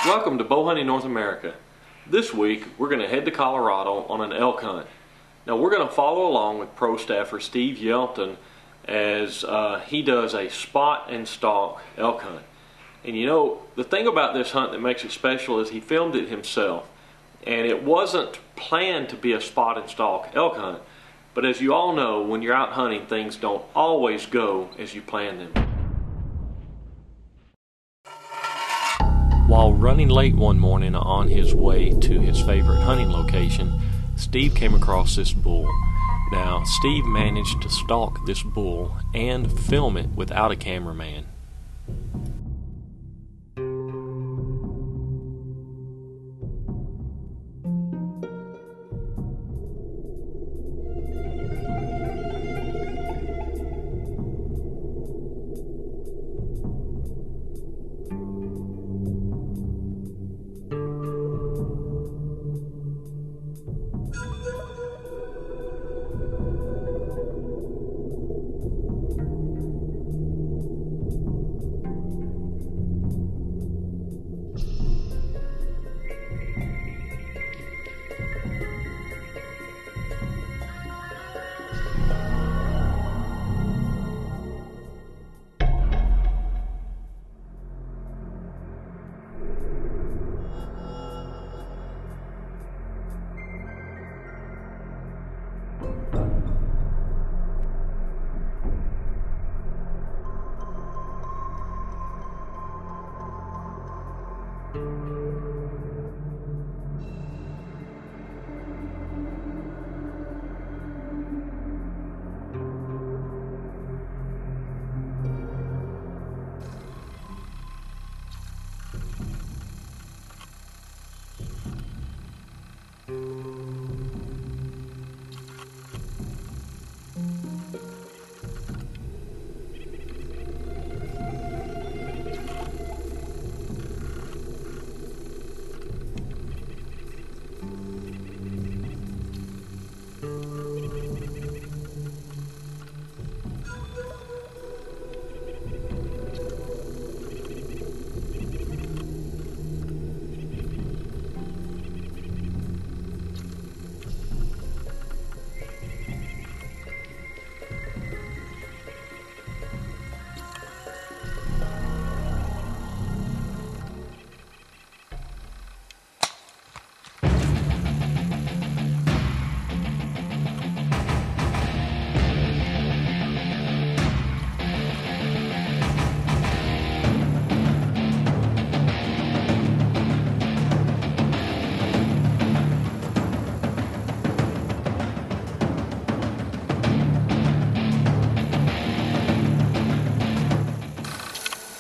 Welcome to Bow Hunting North America. This week we're going to head to Colorado on an elk hunt. Now we're going to follow along with Pro Staffer Steve Yelton as he does a spot and stalk elk hunt. And you know, the thing about this hunt that makes it special is he filmed it himself. And it wasn't planned to be a spot and stalk elk hunt. But as you all know, when you're out hunting, things don't always go as you plan them. While running late one morning on his way to his favorite hunting location, Steve came across this bull. Now, Steve managed to stalk this bull and film it without a cameraman.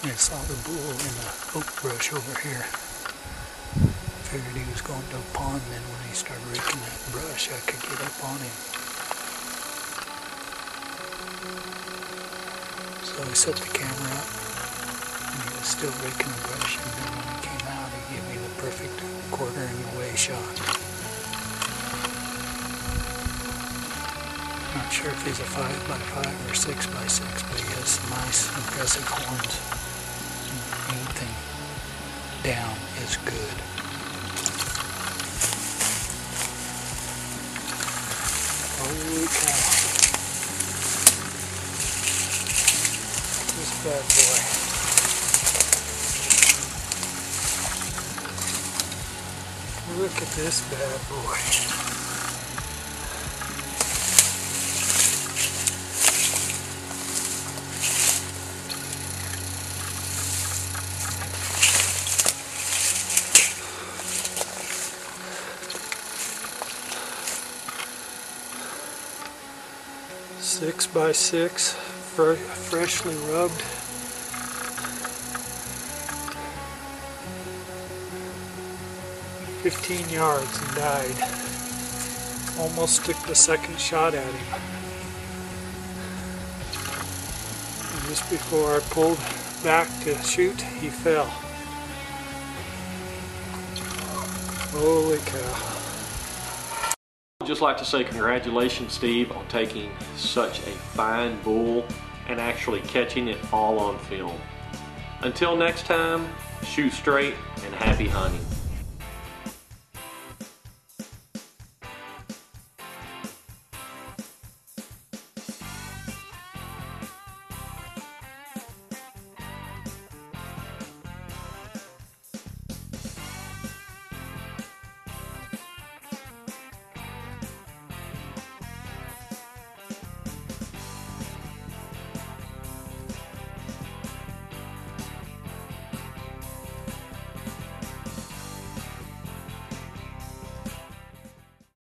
I saw the bull in the oak brush over here. Figured he was going to a pond, then when he started raking that brush I could get up on him. So I set the camera up and he was still raking the brush, and then when he came out he gave me the perfect quartering away shot. Not sure if he's a 5x5 or 6x6, but he has some nice impressive horns. Anything down is good. Holy cow. This bad boy. Look at this bad boy. Six by six, freshly rubbed. "15 yards and died. Almost took the second shot at him. And just before I pulled back to shoot, he fell. Holy cow. I'd just like to say congratulations, Steve, on taking such a fine bull and actually catching it all on film. Until next time, shoot straight and happy hunting.